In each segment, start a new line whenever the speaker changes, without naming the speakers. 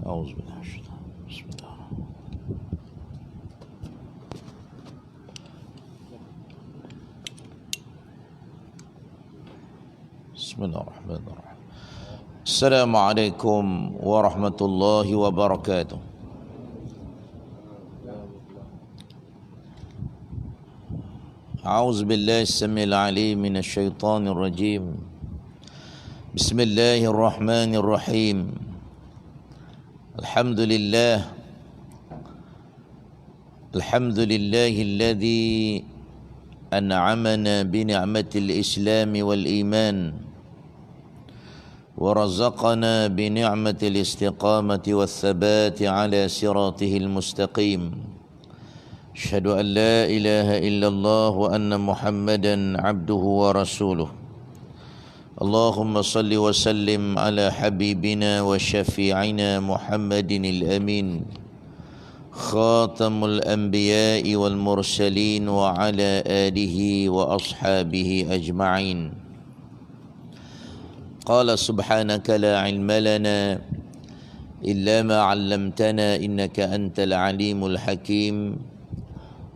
أعوذ بالله من الشيطان بسم الله. بسم الله الرحمن الرحيم. السلام عليكم ورحمة الله وبركاته. أعوذ بالله السميع العليم من الشيطان الرجيم. بسم الله الرحمن الرحيم. الحمد لله الذي أنعمنا بنعمة الإسلام والإيمان ورزقنا بنعمة الاستقامة والثبات على صراطه المستقيم. أشهد أن لا إله إلا الله وأن محمدا عبده ورسوله. اللهم صل وسلم على حبيبنا وشفيعنا محمد الأمين خاتم الأنبياء والمرسلين وعلى آله وأصحابه أجمعين. قال سبحانك لا علم لنا إلا ما علمتنا إنك أنت العليم الحكيم.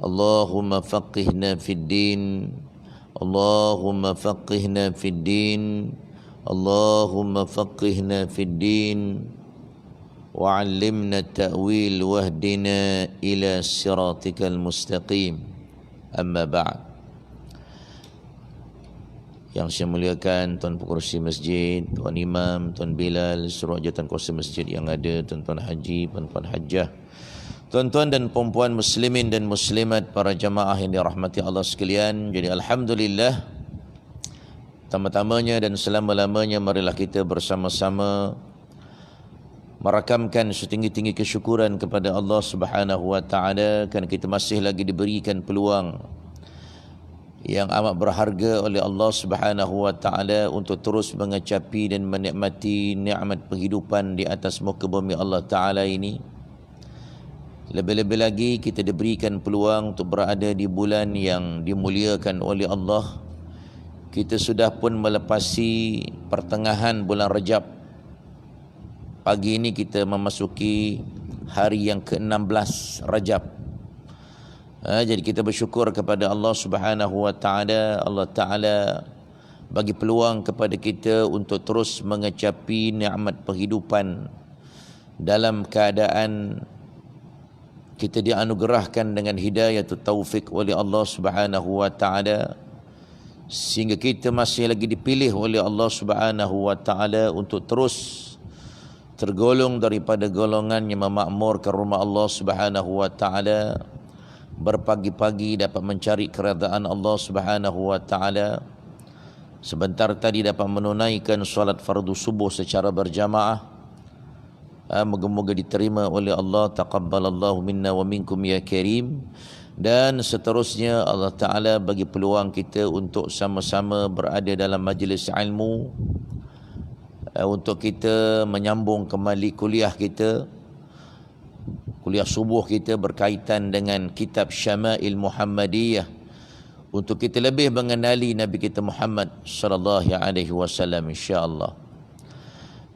اللهم فقهنا في الدين، اللهم فقهنا في الدين، اللهم فقهنا في الدين وعلمنا التأويل واهدنا إلى صراطك المستقيم. أما بعد. Yang saya muliakan Tuan Pengerusi Masjid, Tuan Imam, Tuan Bilal, seluruh jawatan kuasa masjid yang ada, Tuan-Tuan Haji, Puan-Puan Hajjah, tuan-tuan dan puan-puan muslimin dan muslimat, para jamaah yang dirahmati Allah sekalian. Jadi alhamdulillah, pertama-tamanya dan selama-lamanya marilah kita bersama-sama merakamkan setinggi-tinggi kesyukuran kepada Allah Subhanahu wa taala kerana kita masih lagi diberikan peluang yang amat berharga oleh Allah Subhanahu wa taala untuk terus mengecapi dan menikmati nikmat kehidupan di atas muka bumi Allah taala ini. Lebih-lebih lagi kita diberikan peluang untuk berada di bulan yang dimuliakan oleh Allah. Kita sudah pun melepasi pertengahan bulan Rajab. Pagi ini kita memasuki hari yang ke-16 Rajab. Jadi kita bersyukur kepada Allah Subhanahu wa taala. Allah taala bagi peluang kepada kita untuk terus mengecapi nikmat kehidupan dalam keadaan kita dianugerahkan dengan hidayah atau taufik oleh Allah Subhanahu wa taala, sehingga kita masih lagi dipilih oleh Allah Subhanahu wa taala untuk terus tergolong daripada golongan yang memakmurkan rumah Allah Subhanahu wa taala, berpagi-pagi dapat mencari keredaan Allah Subhanahu wa taala, sebentar tadi dapat menunaikan solat fardu subuh secara berjamaah. Moga-moga diterima oleh Allah. Taqabbalallahu minna wa minkum ya karim. Dan seterusnya Allah Ta'ala bagi peluang kita untuk sama-sama berada dalam majlis ilmu, untuk kita menyambung kembali kuliah kita, kuliah subuh kita berkaitan dengan kitab Syama'il Muhammadiyah, untuk kita lebih mengenali Nabi kita Muhammad sallallahu alaihi wasallam, insya-Allah.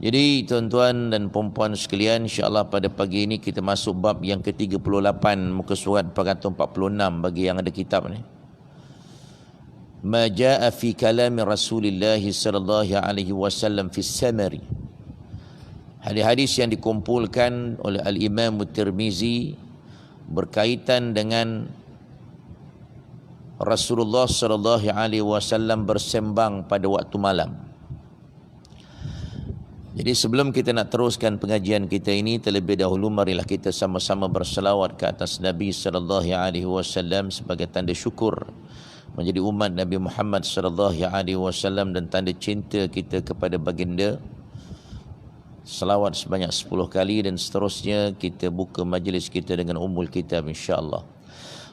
Jadi tuan-tuan dan puan-puan sekalian, insya-Allah pada pagi ini kita masuk bab yang ke-38, muka surat 446 bagi yang ada kitab ni. Ma jaa fi kalam Rasulillah sallallahu alaihi wasallam fi samari. Hadis-hadis yang dikumpulkan oleh Al-Imam Tirmizi berkaitan dengan Rasulullah sallallahu alaihi wasallam bersembang pada waktu malam. Jadi sebelum kita nak teruskan pengajian kita ini, terlebih dahulu marilah kita sama-sama berselawat ke atas Nabi sallallahu alaihi wasallam sebagai tanda syukur menjadi umat Nabi Muhammad sallallahu alaihi wasallam dan tanda cinta kita kepada baginda. Selawat sebanyak 10 kali dan seterusnya kita buka majlis kita dengan ummul kitab, insya-Allah.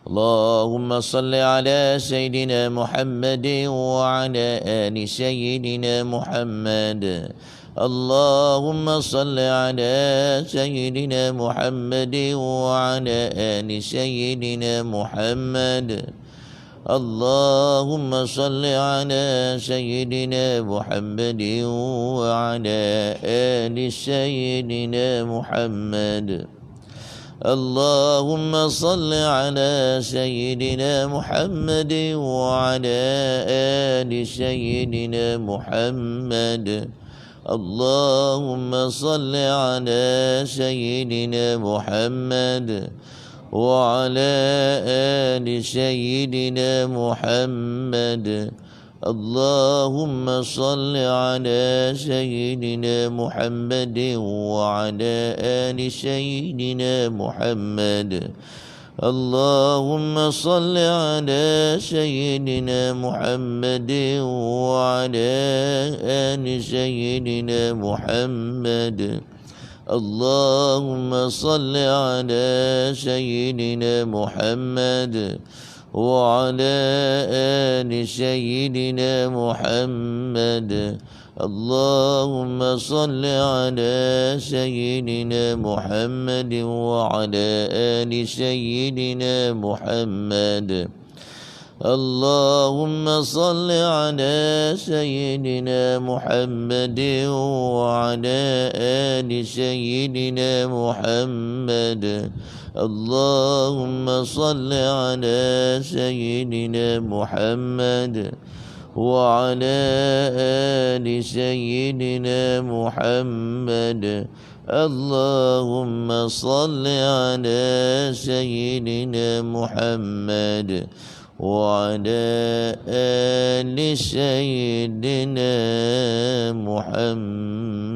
Allahumma salli ala Sayyidina Muhammad wa ala ali Sayyidina Muhammad. Allahumma salli ala Sayyidina Muhammad wa ala ali Sayyidina Muhammad. اللهم صل على سيدنا محمد وعلى آل سيدنا محمد. اللهم صل على سيدنا محمد وعلى آل سيدنا محمد. اللهم صل على سيدنا محمد وعلى آل سيدنا محمد. اللهم صل على سيدنا محمد وعلى آل سيدنا محمد. اللهم صل على سيدنا محمد وعلى آل سيدنا محمد. اللهم صل على سيدنا محمد وعلى آل سيدنا محمد. اللهم صل على سيدنا محمد وعلى آل سيدنا محمد. اللهم صل على سيدنا محمد وعلى آل سيدنا محمد. اللهم صل على سيدنا محمد وعلى آل سيدنا محمد. اللهم صل على سيدنا محمد وعلى آل سيدنا محمد.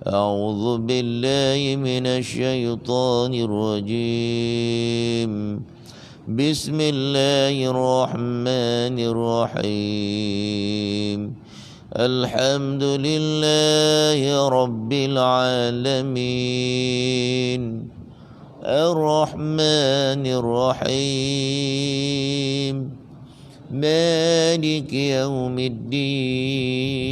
أعوذ بالله من الشيطان الرجيم. بسم الله الرحمن الرحيم. الحمد لله رب العالمين. الرحمن الرحيم. مالك يوم الدين.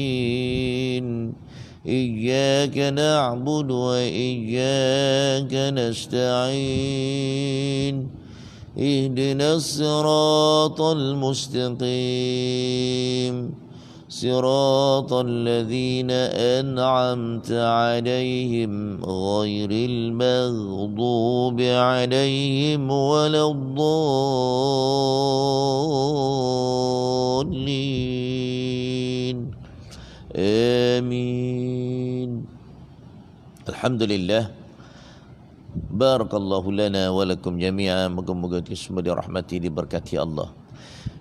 إياك نعبد وإياك نستعين. اهدنا الصراط المستقيم. صراط الذين أنعمت عليهم غير المغضوب عليهم ولا الضالين. آمين. Alhamdulillah. Barakallahu lana wa lakum jami'an. Moga-moga kita semua dirahmati, diberkati Allah.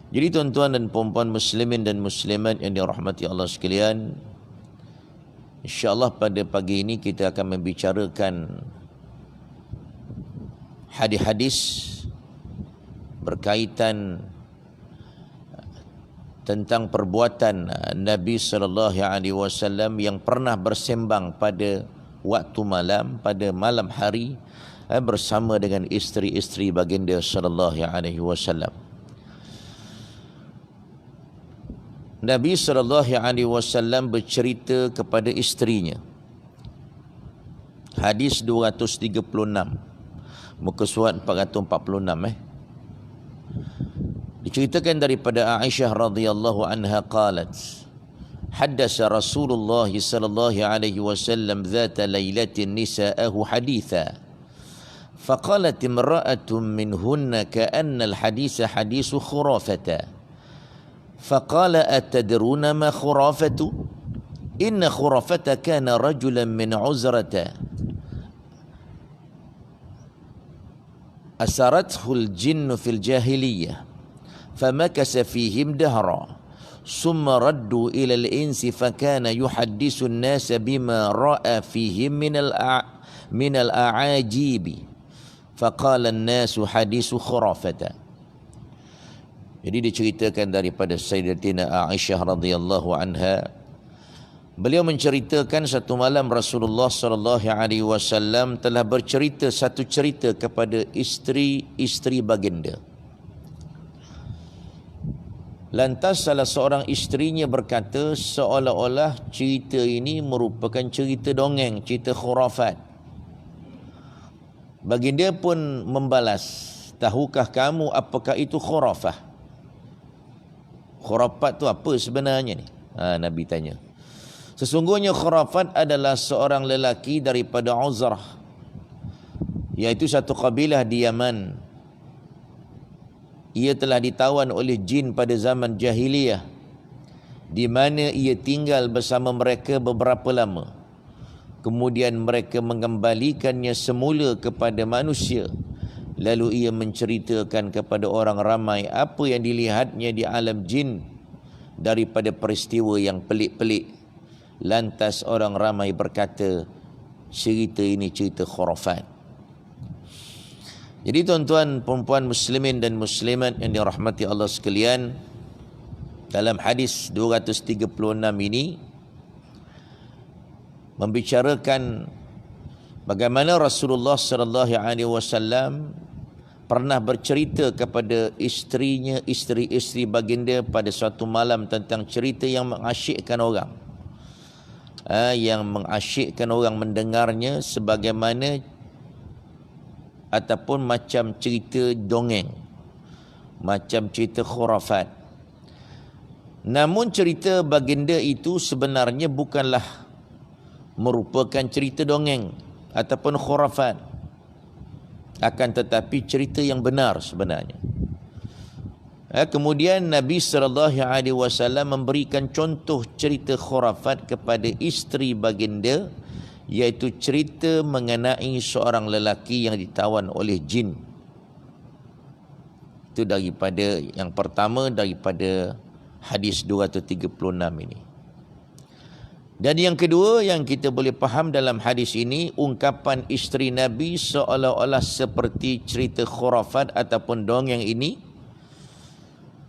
Jadi tuan-tuan dan puan-puan muslimin dan muslimat yang dirahmati Allah sekalian, insya-Allah pada pagi ini kita akan membicarakan hadis-hadis berkaitan tentang perbuatan Nabi sallallahu alaihi wasallam yang pernah bersembang pada waktu malam, pada malam hari bersama dengan isteri-isteri baginda sallallahu alaihi wasallam. Nabi sallallahu alaihi wasallam bercerita kepada isterinya. Hadis 236. Muka surat 446 Diceritakan daripada Aisyah radhiyallahu anha qalat, haddasa Rasulullah sallallahu alaihi wasallam dhata lailatin nisa'ahu haditha. فقالت امرأة منهن كأن الحديث حديث خرافة. فقال أتدرون ما خرافة؟ إن خرافة كان رجلا من عزرة أسرته الجن في الجاهلية فمكث فيهم دهرا ثم ردوا إلى الإنس فكان يحدث الناس بما رأى فيهم من الأعاجيب فقال الناس حديث خرافة. Jadi diceritakan daripada Sayyidatina Aisyah radhiyallahu anha, beliau menceritakan satu malam Rasulullah sallallahu alaihi wasallam telah bercerita satu cerita kepada isteri-isteri baginda. Lantas salah seorang isterinya berkata seolah-olah cerita ini merupakan cerita dongeng, cerita khurafat. Baginda pun membalas tahukah kamu apakah itu khurafah? Khurafat tu apa sebenarnya ni? Nabi tanya. Sesungguhnya khurafat adalah seorang lelaki daripada Uzrah, iaitu satu kabilah di Yaman. Ia telah ditawan oleh jin pada zaman jahiliyah, di mana ia tinggal bersama mereka beberapa lama. Kemudian mereka mengembalikannya semula kepada manusia. Lalu ia menceritakan kepada orang ramai apa yang dilihatnya di alam jin daripada peristiwa yang pelik-pelik. Lantas orang ramai berkata, cerita ini cerita khurafat. Jadi tuan-tuan, perempuan muslimin dan muslimat yang dirahmati Allah sekalian, dalam hadis 236 ini membicarakan bagaimana Rasulullah sallallahu alaihi wasallam pernah bercerita kepada isterinya, isteri-isteri baginda pada suatu malam tentang cerita yang mengasyikkan orang. Yang mengasyikkan orang mendengarnya sebagaimana ataupun macam cerita dongeng, macam cerita khurafat. Namun cerita baginda itu sebenarnya bukanlah merupakan cerita dongeng ataupun khurafat, akan tetapi cerita yang benar sebenarnya. Kemudian Nabi SAW memberikan contoh cerita khurafat kepada isteri baginda, iaitu cerita mengenai seorang lelaki yang ditawan oleh jin. Itu daripada yang pertama, daripada hadis 236 ini. Dan yang kedua yang kita boleh faham dalam hadis ini, ungkapan isteri Nabi seolah-olah seperti cerita khurafat ataupun dongeng ini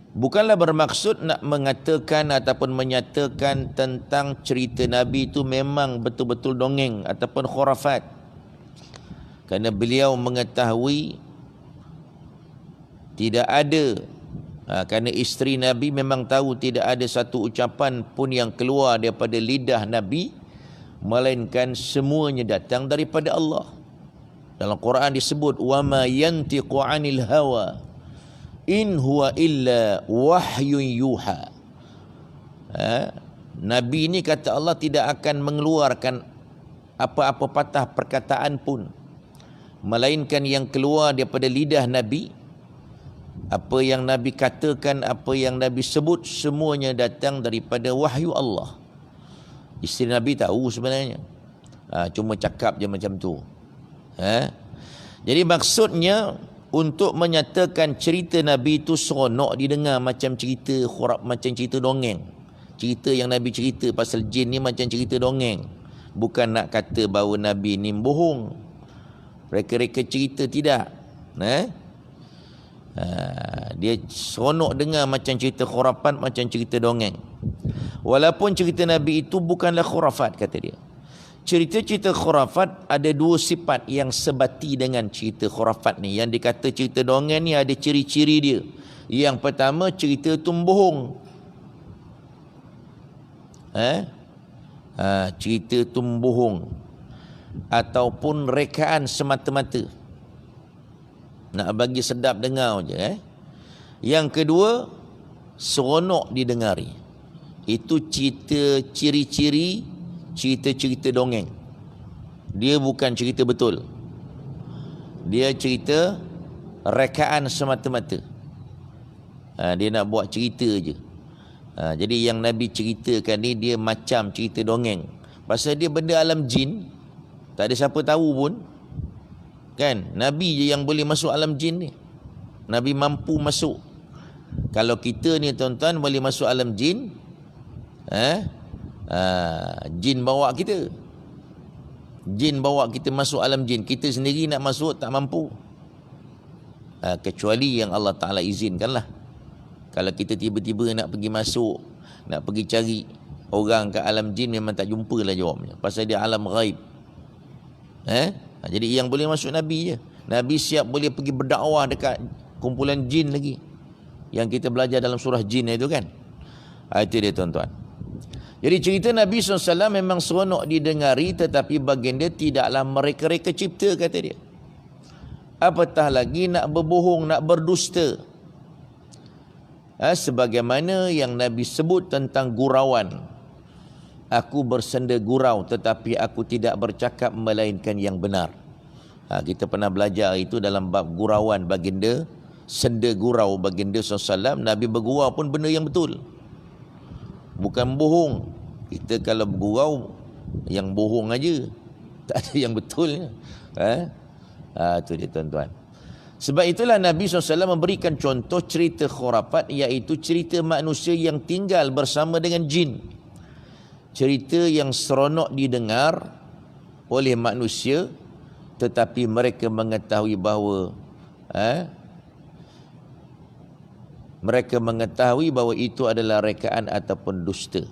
bukanlah bermaksud nak mengatakan ataupun menyatakan tentang cerita Nabi itu memang betul-betul dongeng ataupun khurafat. Kerana beliau mengetahui tidak ada, kerana isteri Nabi memang tahu tidak ada satu ucapan pun yang keluar daripada lidah Nabi melainkan semuanya datang daripada Allah. Dalam Quran disebut wa ma yantiqu 'anil hawa in huwa illa wahyun yuha. Nabi ini kata Allah tidak akan mengeluarkan apa-apa patah perkataan pun, melainkan yang keluar daripada lidah Nabi, apa yang Nabi katakan, apa yang Nabi sebut, semuanya datang daripada wahyu Allah. Isteri Nabi tahu sebenarnya, cuma cakap je macam tu. Jadi maksudnya untuk menyatakan cerita Nabi itu seronok didengar, macam cerita khuraf, macam cerita dongeng. Cerita yang Nabi cerita pasal jin ni macam cerita dongeng. Bukan nak kata bahawa Nabi ni bohong, reka-reka cerita, tidak. Dia seronok dengar macam cerita khurafat, macam cerita dongeng. Walaupun cerita Nabi itu bukanlah khurafat, kata dia. Cerita-cerita khurafat ada dua sifat yang sebati dengan cerita khurafat ni. Yang dikata cerita dongeng ni ada ciri-ciri dia. Yang pertama, cerita tu bohong. Cerita tu bohong ataupun rekaan semata-mata, nak bagi sedap dengar je. Yang kedua, seronok didengari. Itu cerita ciri-ciri cerita-cerita dongeng. Dia bukan cerita betul. Dia cerita rekaan semata-mata. Dia nak buat cerita je. Jadi yang Nabi ceritakan ni dia macam cerita dongeng. Pasal dia benda alam jin, tak ada siapa tahu pun. Kan? Nabi je yang boleh masuk alam jin ni. Nabi mampu masuk. Kalau kita ni tuan-tuan boleh masuk alam jin, jin bawa kita. Jin bawa kita masuk alam jin. Kita sendiri nak masuk tak mampu. Kecuali yang Allah Ta'ala izinkanlah. Kalau kita tiba-tiba nak pergi masuk, nak pergi cari orang ke alam jin, memang tak jumpa lah jawabnya. Pasal dia alam ghaib. Jadi yang boleh masuk Nabi je. Nabi siap boleh pergi berdakwah dekat kumpulan jin lagi, yang kita belajar dalam surah jin itu kan. Itu dia tuan-tuan. Jadi cerita Nabi SAW memang seronok didengari, tetapi baginda tidaklah mereka-reka cipta, kata dia. apatah lagi nak berbohong, nak berdusta. Sebagaimana yang Nabi sebut tentang gurauan. Aku bersenda gurau tetapi aku tidak bercakap melainkan yang benar. Kita pernah belajar itu dalam bab gurauan baginda, senda gurau baginda SAW. Nabi bergurau pun benda yang betul, bukan bohong. Kita kalau bergurau yang bohong aja, tak ada yang betulnya. Itu dia tuan-tuan. Sebab itulah Nabi SAW memberikan contoh cerita khurafat, iaitu cerita manusia yang tinggal bersama dengan jin. Cerita yang seronok didengar oleh manusia, tetapi mereka mengetahui bahawa itu adalah rekaan ataupun dusta.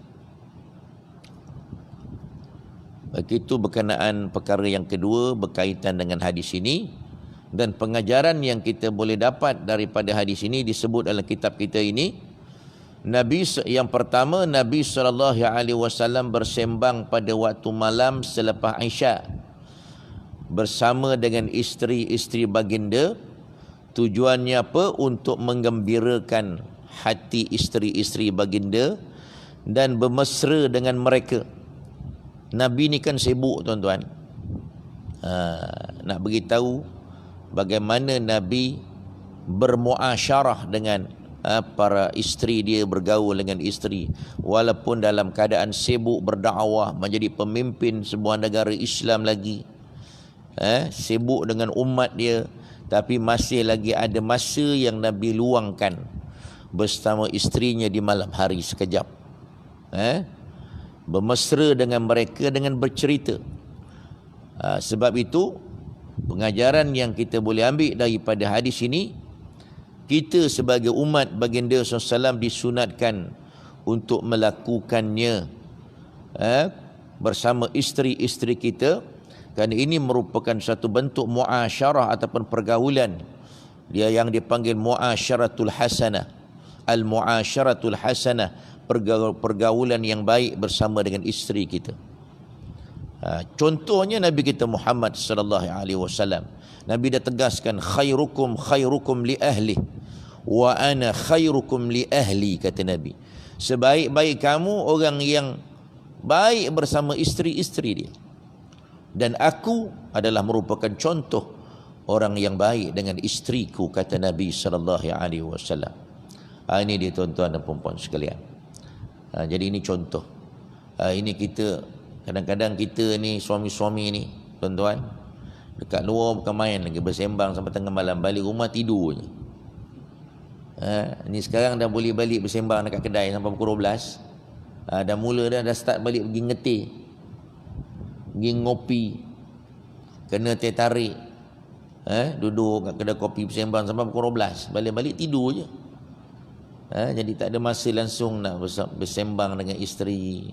Begitu berkenaan perkara yang kedua berkaitan dengan hadis ini, dan pengajaran yang kita boleh dapat daripada hadis ini disebut dalam kitab kita ini. Yang pertama, Nabi SAW bersembang pada waktu malam selepas Isya bersama dengan isteri-isteri baginda. Tujuannya apa? Untuk menggembirakan hati isteri-isteri baginda dan bermesra dengan mereka. Nabi ni kan sibuk tuan-tuan. Nak beritahu bagaimana Nabi bermuasyarah dengan para isteri dia, bergaul dengan isteri walaupun dalam keadaan sibuk berdakwah, menjadi pemimpin sebuah negara Islam lagi. Sibuk dengan umat dia, tapi masih lagi ada masa yang Nabi luangkan bersama isterinya di malam hari sekejap. Bermesra dengan mereka dengan bercerita. Sebab itu pengajaran yang kita boleh ambil daripada hadis ini, kita sebagai umat baginda SAW disunatkan untuk melakukannya bersama isteri-isteri kita, kerana ini merupakan satu bentuk muasyarah ataupun pergaulan dia yang dipanggil muasyaratul hasanah. Al-muasyaratul hasanah, pergaulan yang baik bersama dengan isteri kita. Contohnya Nabi kita Muhammad sallallahu alaihi wasallam. Nabi dah tegaskan, khairukum khairukum li ahli wa ana khairukum li ahli, kata Nabi. Sebaik-baik kamu orang yang baik bersama isteri-isteri dia, dan aku adalah merupakan contoh orang yang baik dengan isteriku, kata Nabi sallallahu alaihi wasallam. Ini dia tuan-tuan dan puan-puan sekalian. Jadi ini contoh. Ini kita kadang-kadang kita ni suami-suami ni tuan-tuan, dekat luar bukan main lagi, bersembang sampai tengah malam, balik rumah tidur je. Ni sekarang dah boleh balik bersembang dekat kedai sampai pukul 12. Dah mula dah start balik pergi ngetih, pergi ngopi, kena teh tarik, duduk kat kedai kopi bersembang sampai pukul 12, balik-balik tidur je. Jadi tak ada masa langsung nak bersembang dengan isteri,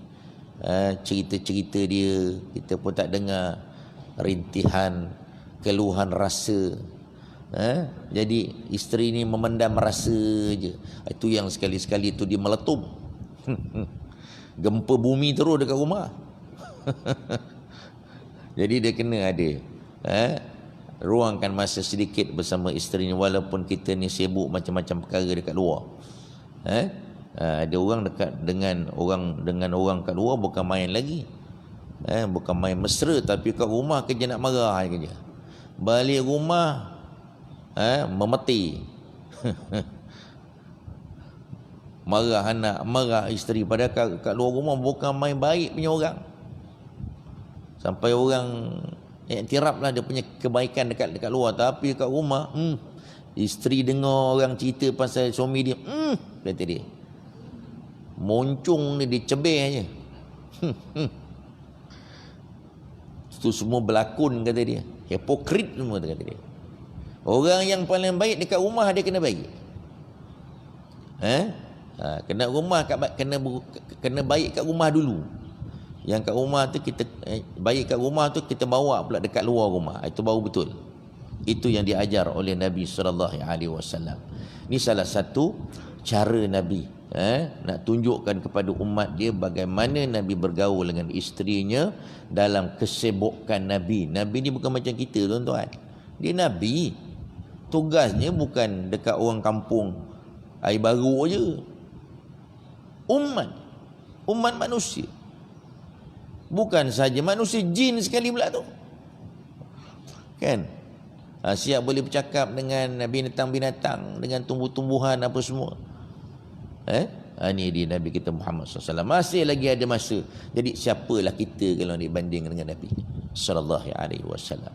cerita-cerita dia, kita pun tak dengar rintihan, keluhan rasa. Jadi isteri ni memendam rasa je. Itu yang sekali-sekali tu dia meletup. Gempa bumi terus dekat rumah. Jadi dia kena ada ruangkan masa sedikit bersama isteri ni, walaupun kita ni sibuk macam-macam perkara dekat luar. Ada orang dekat dengan orang kat luar bukan main lagi. Bukan main mesra, tapi kat rumah kerja nak marah kerja. Balik rumah memeti. Marah anak, marah isteri, padahal kat luar rumah bukan main baik punya orang. Sampai orang iktiraf lah dia punya kebaikan dekat luar, tapi kat rumah isteri dengar orang cerita pasal suami dia, kata dia, moncong ni dicebeh je. Itu semua berlakon, kata dia. Hipokrit semua, kata dia. Orang yang paling baik dekat rumah dia kena baik. Kena rumah kena baik kat rumah dulu. Yang kat rumah tu kita baik kat rumah tu kita bawa pula dekat luar rumah. Itu baru betul. Itu yang diajar oleh Nabi sallallahu alaihi wasallam. Ini salah satu cara Nabi nak tunjukkan kepada umat dia bagaimana Nabi bergaul dengan isterinya dalam kesibukan Nabi. Nabi ni bukan macam kita tuan-tuan. Dia Nabi. Tugasnya bukan dekat orang kampung air baru je. Umat manusia. Bukan saja manusia, jin sekali pula tu. Kan? Siap boleh bercakap dengan binatang-binatang, dengan tumbuh-tumbuhan apa semua. Ini dia Nabi kita Muhammad SAW. Masih lagi ada masa. Jadi siapalah kita kalau dibanding dengan Nabi sallallahu alaihi wasallam.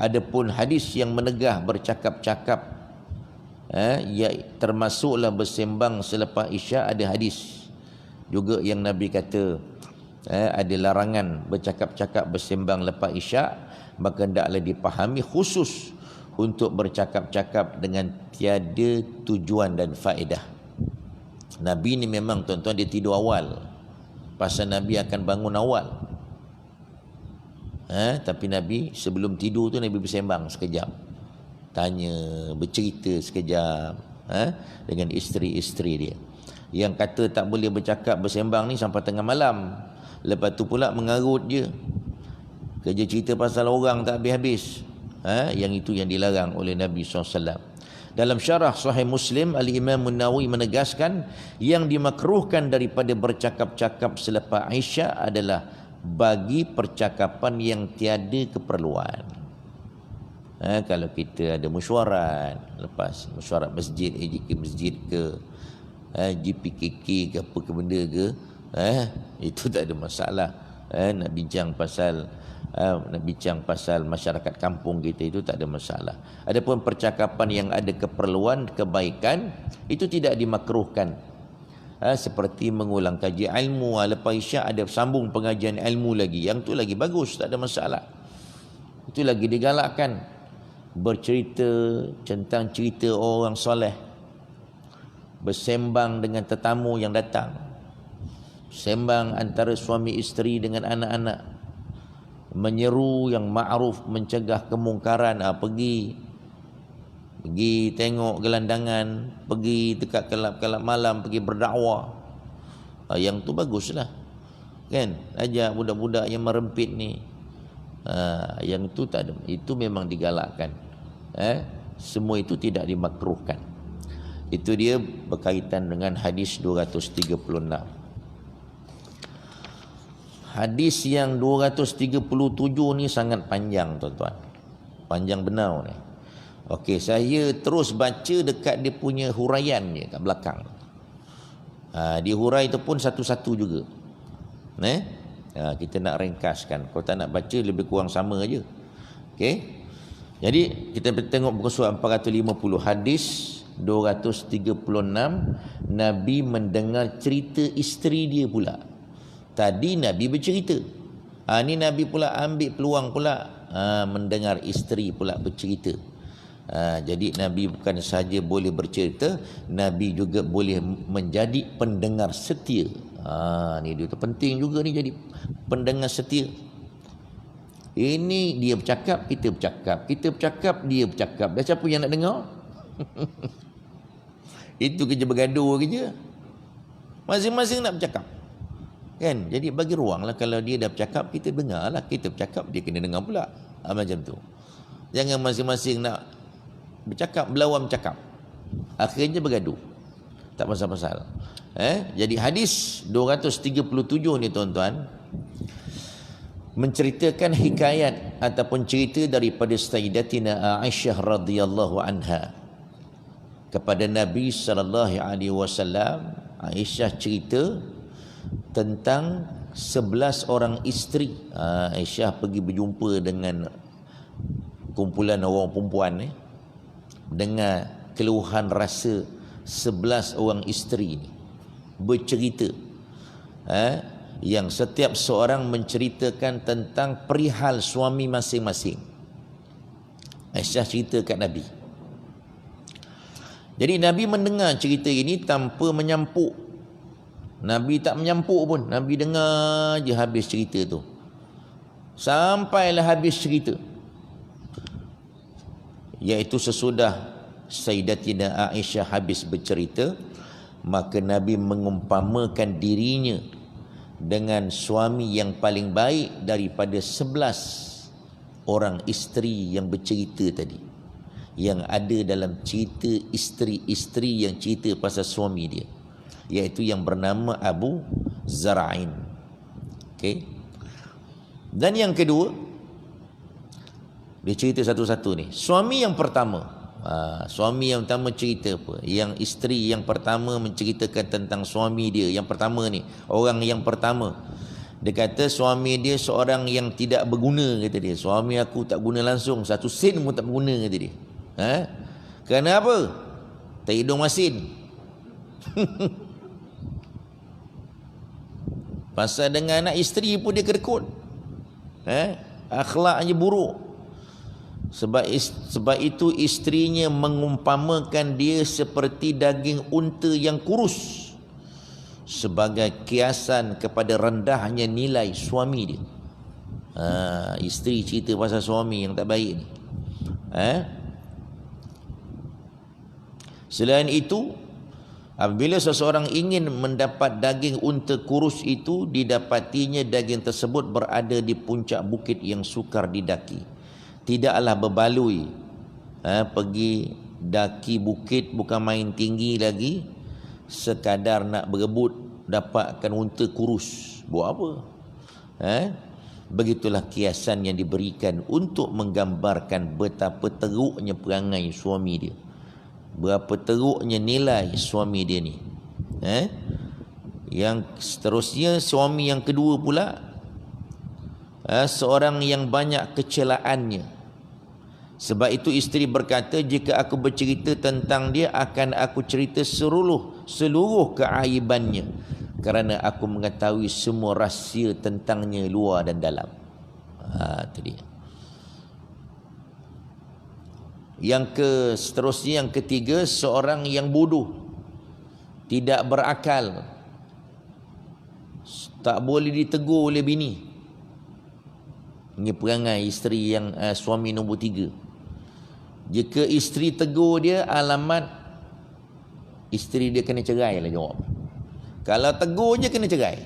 Adapun hadis yang menegah bercakap-cakap, ya termasuklah bersembang selepas Isya. Ada hadis juga yang Nabi kata ada larangan bercakap-cakap bersembang lepas Isya. Maka hendaklah dipahami khusus untuk bercakap-cakap dengan tiada tujuan dan faedah. Nabi ni memang tuan-tuan dia tidur awal. Pasal Nabi akan bangun awal. Tapi Nabi sebelum tidur tu Nabi bersembang sekejap. Tanya, bercerita sekejap dengan isteri-isteri dia. Yang kata tak boleh bercakap bersembang ni sampai tengah malam. Lepas tu pula mengarut je. Kerja cerita pasal orang tak habis-habis. Yang itu yang dilarang oleh Nabi SAW. Dalam syarah Sahih Muslim, Al-Imam An-Nawawi menegaskan yang dimakruhkan daripada bercakap-cakap selepas Isya adalah bagi percakapan yang tiada keperluan. Kalau kita ada mesyuarat, lepas mesyuarat masjid, ke masjid ke GPKK ke apa ke benda ke, itu tak ada masalah. Nak bincang pasal masyarakat kampung kita, itu tak ada masalah. Adapun percakapan yang ada keperluan kebaikan, itu tidak dimakruhkan. Seperti mengulang kaji ilmu, lepas Isyak ada sambung pengajian ilmu lagi, yang tu lagi bagus, tak ada masalah. Itu lagi digalakkan. Bercerita tentang cerita orang soleh, bersembang dengan tetamu yang datang, sembang antara suami isteri dengan anak-anak, menyeru yang ma'ruf, mencegah kemungkaran. Pergi tengok gelandangan, pergi dekat kelab-kelab malam, pergi berdakwah. Yang tu baguslah, kan? Ajak budak-budak yang merempit ni. Yang tu tak ada, itu memang digalakkan. Semua itu tidak dimakruhkan. Itu dia berkaitan dengan hadis 236. Hadis yang 237 ni sangat panjang tuan-tuan. Panjang benar ni. Okey, saya terus baca dekat dia punya huraian je kat belakang. Di hurai tu pun satu-satu juga. Kita nak ringkaskan. Kalau tak nak baca lebih kurang sama aja. Okey. Jadi kita tengok buku surat 450, hadis 236. Nabi mendengar cerita isteri dia pula. Tadi Nabi bercerita. Ni Nabi pula ambil peluang pula mendengar isteri pula bercerita. Jadi Nabi bukan sahaja boleh bercerita, Nabi juga boleh menjadi pendengar setia. Ni dia tu penting juga ni, jadi pendengar setia. Ini dia bercakap, kita bercakap. Kita bercakap, dia bercakap. Dan siapa yang nak dengar? Itu kerja bergaduh kerja. Masing-masing nak bercakap. Kan? Jadi bagi ruang lah. Kalau dia dah bercakap, kita dengar lah. Kita bercakap, dia kena dengar pula. Macam tu. Jangan masing-masing nak bercakap, berlawan bercakap. Akhirnya bergaduh. Tak pasal-pasal. Jadi hadis 237 ni tuan-tuan, menceritakan hikayat ataupun cerita daripada Sayyidatina Aisyah radhiyallahu anha kepada Nabi sallallahu alaihi wasallam. Aisyah cerita tentang 11 orang isteri. Aisyah pergi berjumpa dengan kumpulan orang perempuan dengan keluhan rasa 11 orang isteri ni bercerita. Yang setiap seorang menceritakan tentang perihal suami masing-masing. Aisyah cerita kat Nabi. Jadi Nabi mendengar cerita ini tanpa menyampuk. Nabi tak menyampuk pun. Nabi dengar je habis cerita tu. Sampailah habis cerita. Iaitu sesudah Sayyidatina Aisyah habis bercerita, maka Nabi mengumpamakan dirinya dengan suami yang paling baik daripada 11 orang isteri yang bercerita tadi. yang ada dalam cerita isteri-isteri yang cerita pasal suami dia, iaitu yang bernama Abu Zar'in. Okey. Dan yang kedua, dia cerita satu-satu ni. Suami yang pertama, suami yang pertama cerita apa? Yang isteri yang pertama menceritakan tentang suami dia yang pertama ni, orang yang pertama. Dia kata suami dia seorang yang tidak berguna, kata dia. Suami aku tak guna langsung, satu sen pun tak berguna, kata dia. Kerana apa? Tak hidung masin. Pasal dengan anak isteri pun dia kedekut. Akhlaknya buruk. Sebab itu isterinya mengumpamakan dia seperti daging unta yang kurus, sebagai kiasan kepada rendahnya nilai suami dia. Isteri cerita pasal suami yang tak baik ni. Selain itu, apabila seseorang ingin mendapat daging unta kurus itu, didapatinya daging tersebut berada di puncak bukit yang sukar didaki. Tidaklah berbaloi. Pergi daki bukit bukan main tinggi lagi, sekadar nak berebut dapatkan unta kurus. Buat apa? Begitulah kiasan yang diberikan untuk menggambarkan betapa teruknya perangai suami dia, berapa teruknya nilai suami dia ni. Yang seterusnya, suami yang kedua pula, seorang yang banyak kecelaannya. Sebab itu isteri berkata, jika aku bercerita tentang dia, akan aku cerita seluruh keaibannya, kerana aku mengetahui semua rahsia tentangnya luar dan dalam. Itu dia. Seterusnya yang ketiga, seorang yang bodoh, tidak berakal, tak boleh ditegur oleh bini. Ini perangai isteri yang suami nombor 3. Jika isteri tegur dia, alamat isteri dia kena cerai lah jawab. Kalau tegur je kena cerai.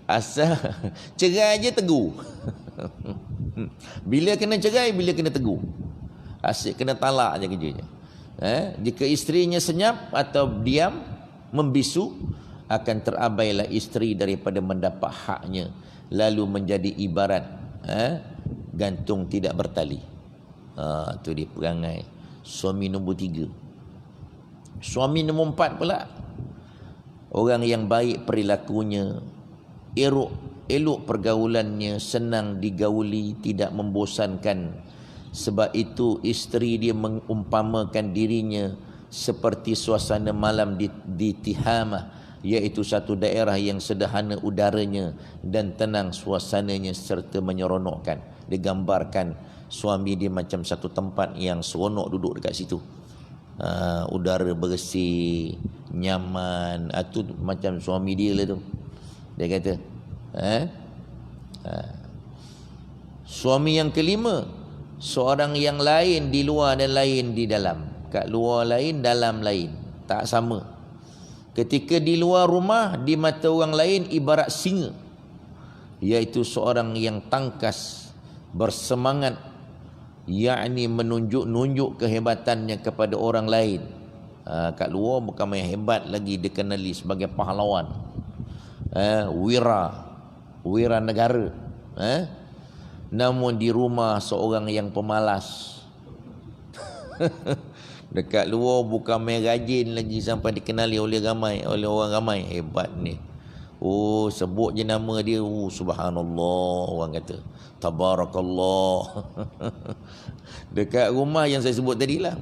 Asal cerai je tegur. Bila kena cerai, bila kena tegur. Asyik kena talak je kerjanya. Jika isterinya senyap atau diam, membisu, akan terabailah isteri daripada mendapat haknya, lalu menjadi ibarat gantung tidak bertali. Itu dia perangai suami nombor 3. Suami nombor 4 pula, orang yang baik perilakunya, elok pergaulannya, senang digauli, tidak membosankan. Sebab itu isteri dia mengumpamakan dirinya seperti suasana malam di Tihamah, iaitu satu daerah yang sederhana udaranya dan tenang suasananya serta menyeronokkan. Digambarkan suami dia macam satu tempat yang seronok duduk dekat situ. Udara bersih, nyaman. Itu macam suami dia lah tu. Dia kata. Suami yang kelima, seorang yang lain di luar dan lain di dalam. Kat luar lain, dalam lain. Tak sama. Ketika di luar rumah, di mata orang lain ibarat singa, iaitu seorang yang tangkas, bersemangat, yakni menunjuk kehebatannya kepada orang lain. Kat luar bukan main hebat lagi, dikenali sebagai pahlawan, wira negara. Namun di rumah seorang yang pemalas. Dekat luar bukan main rajin lagi sampai dikenali oleh orang ramai. Hebat ni. Sebut je nama dia, subhanallah, orang kata. Tabarakallah. Dekat rumah yang saya sebut tadilah.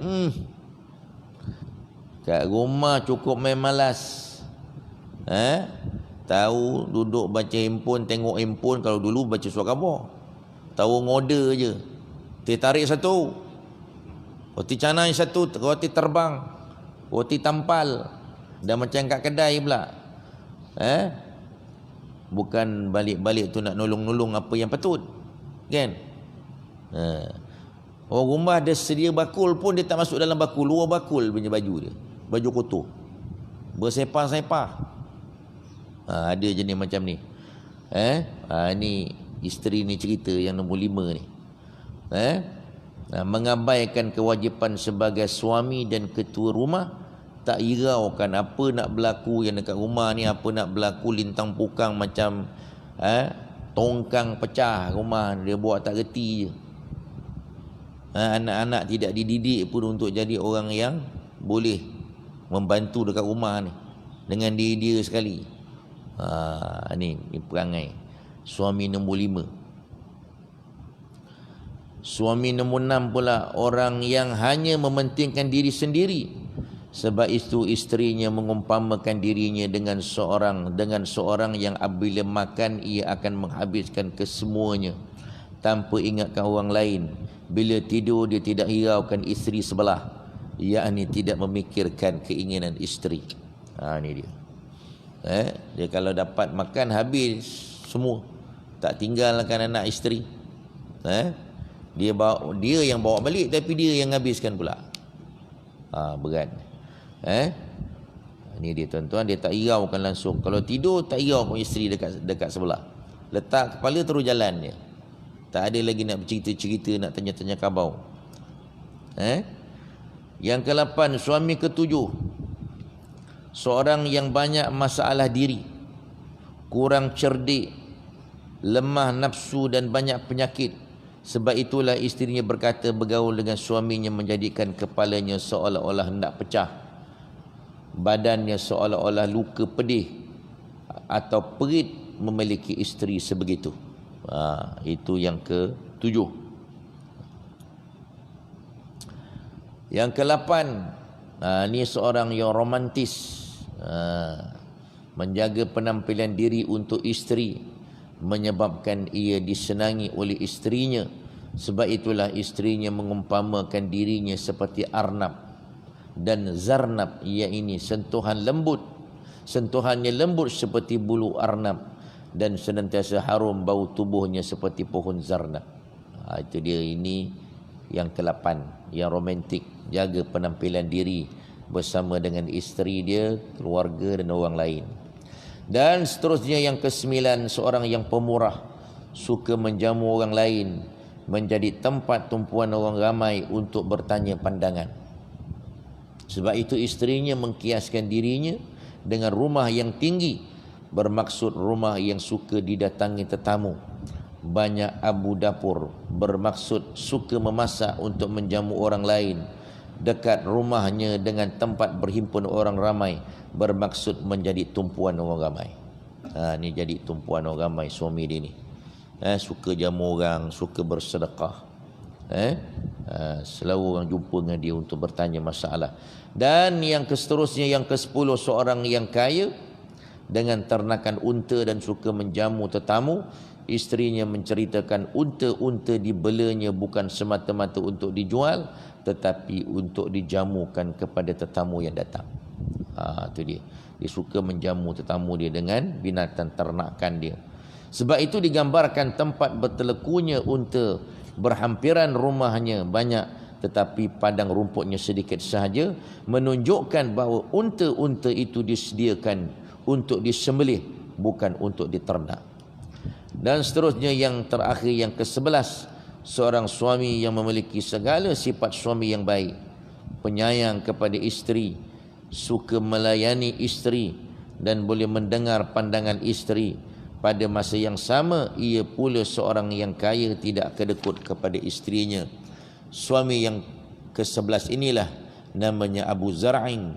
Kat rumah cukup main malas. Tahu duduk baca handphone, tengok handphone. Kalau dulu baca surat khabar, tahu ngorder je. Tarik satu, roti canai satu, roti terbang, roti tampal. Dan macam kat kedai pula. Bukan balik-balik tu nak nolong-nolong apa yang patut, kan? Orang rumah ada sedia bakul pun dia tak masuk dalam bakul, luar bakul punya baju dia, baju kotor, bersepah-sepah. Ada jenis macam ni. Ni isteri ni cerita yang nombor 5 ni. mengabaikan kewajipan sebagai suami dan ketua rumah, tak hiraukan apa nak berlaku yang dekat rumah ni, apa nak berlaku lintang pukang macam tongkang pecah rumah, dia buat tak reti je. Anak-anak tidak dididik pun untuk jadi orang yang boleh membantu dekat rumah ni dengan dia sekali. Ni perangai suami nombor 5. Suami nombor 6 pula, orang yang hanya mementingkan diri sendiri. Sebab itu isterinya mengumpamakan dirinya dengan seorang yang apabila makan ia akan menghabiskan kesemuanya tanpa ingatkan orang lain. Bila tidur dia tidak hiraukan isteri sebelah, yakni tidak memikirkan keinginan isteri. Ni dia. Dia kalau dapat makan habis semua, tak tinggalkan anak isteri. Dia yang bawa balik tapi dia yang habiskan pula. Berat. Ini dia tuan-tuan, dia tak hiraukan langsung. Kalau tidur tak hirau pun isteri dekat sebelah. Letak kepala terus jalan dia. Tak ada lagi nak bercerita-cerita, nak tanya-tanya khabar. Yang ke-8, suami ke-7, seorang yang banyak masalah diri, kurang cerdik, lemah nafsu dan banyak penyakit. Sebab itulah isterinya berkata bergaul dengan suaminya menjadikan kepalanya seolah-olah hendak pecah, badannya seolah-olah luka pedih atau perit memiliki isteri sebegitu. Itu yang ke-7. Yang ke-8, ni seorang yang romantis, menjaga penampilan diri untuk isteri, menyebabkan ia disenangi oleh isterinya. Sebab itulah isterinya mengumpamakan dirinya seperti arnab dan zarnab, iaitu sentuhannya lembut seperti bulu arnab dan senantiasa harum bau tubuhnya seperti pohon zarnab. Itu dia, ini yang ke-8, yang romantik, jaga penampilan diri bersama dengan isteri dia, keluarga dan orang lain. Dan seterusnya yang ke-9, seorang yang pemurah, suka menjamu orang lain, menjadi tempat tumpuan orang ramai untuk bertanya pandangan. Sebab itu isterinya mengkiaskan dirinya dengan rumah yang tinggi, bermaksud rumah yang suka didatangi tetamu, banyak abu dapur, bermaksud suka memasak untuk menjamu orang lain, dekat rumahnya dengan tempat berhimpun orang ramai, bermaksud menjadi tumpuan orang ramai. Ni jadi tumpuan orang ramai suami dia ni. Suka jamu orang, suka bersedekah. Selalu orang jumpa dengan dia untuk bertanya masalah. Dan yang seterusnya, yang ke-10, seorang yang kaya dengan ternakan unta dan suka menjamu tetamu. Isterinya menceritakan unta-unta dibelanya bukan semata-mata untuk dijual, tetapi untuk dijamukan kepada tetamu yang datang. Itu dia. Dia suka menjamu tetamu dia dengan binatang ternakan dia. Sebab itu digambarkan tempat bertelekunya unta, berhampiran rumahnya banyak, tetapi padang rumputnya sedikit sahaja, menunjukkan bahawa unta-unta itu disediakan untuk disembelih, bukan untuk diternak. Dan seterusnya yang terakhir, yang ke-11, seorang suami yang memiliki segala sifat suami yang baik, penyayang kepada isteri, suka melayani isteri dan boleh mendengar pandangan isteri. Pada masa yang sama, ia pula seorang yang kaya, tidak kedekut kepada isterinya. Suami yang ke-11 inilah namanya Abu Zar'in.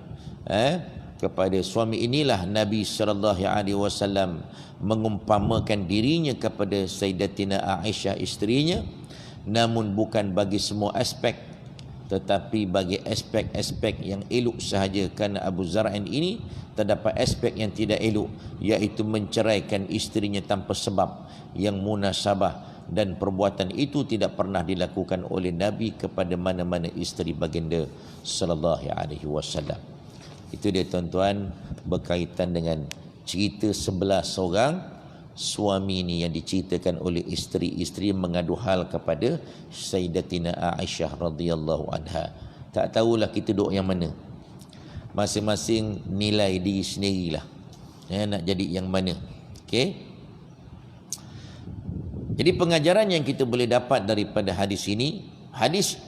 Kepada suami inilah Nabi SAW mengumpamakan dirinya kepada Sayyidatina Aisyah isterinya, namun bukan bagi semua aspek, tetapi bagi aspek-aspek yang elok sahaja. Kerana Abu Zar'in ini terdapat aspek yang tidak elok, iaitu menceraikan isterinya tanpa sebab yang munasabah, dan perbuatan itu tidak pernah dilakukan oleh Nabi kepada mana-mana isteri baginda sallallahu alaihi wasallam. Itu dia tuan-tuan, berkaitan dengan cerita 11 orang suami ni yang diceritakan oleh isteri-isteri mengadu hal kepada Sayyidatina Aisyah radhiyallahu anha. Tak tahulah kita duduk yang mana. Masing-masing nilai diri sendirilah. Nak jadi yang mana. Okey. Jadi pengajaran yang kita boleh dapat daripada hadis ini, hadis